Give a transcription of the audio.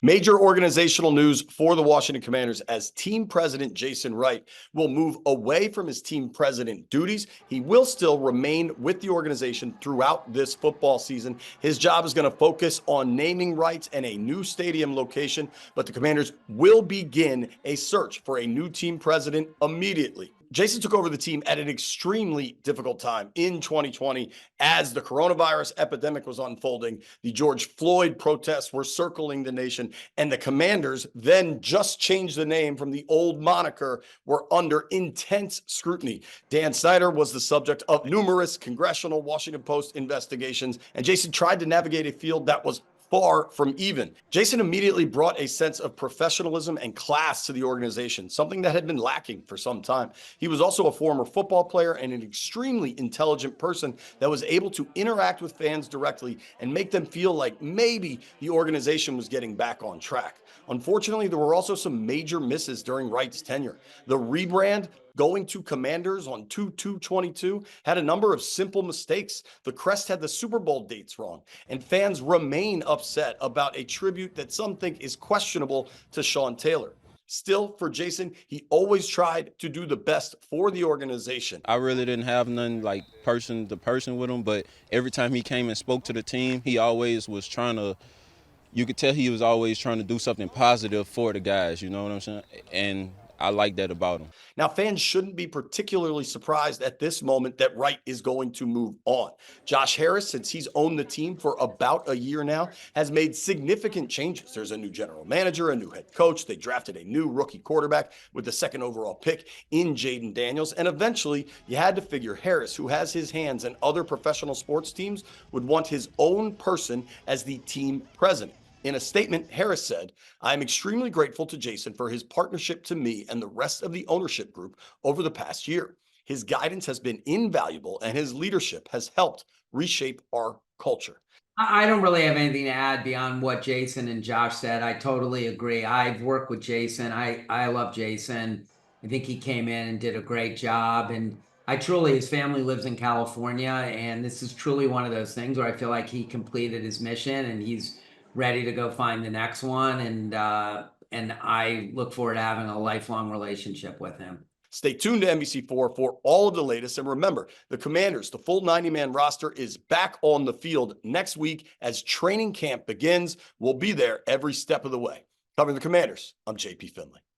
Major organizational news for the Washington Commanders as team president Jason Wright will move away from his team president duties. He will still remain with the organization throughout this football season. His job is going to focus on naming rights and a new stadium location, but the Commanders will begin a search for a new team president immediately. Jason took over the team at an extremely difficult time in 2020 as the coronavirus epidemic was unfolding. The George Floyd protests were circling the nation, and the Commanders, then just changed the name from the old moniker, were under intense scrutiny. Dan Snyder was the subject of numerous congressional Washington Post investigations, and Jason tried to navigate a field that was far from even. Jason immediately brought a sense of professionalism and class to the organization, something that had been lacking for some time. He was also a former football player and an extremely intelligent person that was able to interact with fans directly and make them feel like maybe the organization was getting back on track. Unfortunately, there were also some major misses during Wright's tenure. The rebrand going to Commanders on 2/2/22 had a number of simple mistakes. The crest had the Super Bowl dates wrong, and fans remain upset about a tribute that some think is questionable to Sean Taylor. Still, for Jason, he always tried to do the best for the organization. I really didn't have none like person to person with him, but every time he came and spoke to the team, he always was trying to, you could tell he was always trying to do something positive for the guys, you know what I'm saying? And I like that about him. Now, fans shouldn't be particularly surprised at this moment that Wright is going to move on. Josh Harris, since he's owned the team for about a year now, has made significant changes. There's a new general manager, a new head coach. They drafted a new rookie quarterback with the second overall pick in Jaden Daniels. And eventually, you had to figure Harris, who has his hands in other professional sports teams, would want his own person as the team president. In a statement, Harris said, "I am extremely grateful to Jason for his partnership to me and the rest of the ownership group over the past year. His guidance has been invaluable and his leadership has helped reshape our culture." I don't really have anything to add beyond what Jason and Josh said. I totally agree. I've worked with Jason. I love Jason. I think he came in and did a great job. And his family lives in California. And this is truly one of those things where I feel like he completed his mission and he's ready to go find the next one. And I look forward to having a lifelong relationship with him. Stay tuned to NBC4 for all of the latest. And remember, the Commanders, the full 90-man roster, is back on the field next week as training camp begins. We'll be there every step of the way. Covering the Commanders, I'm JP Finley.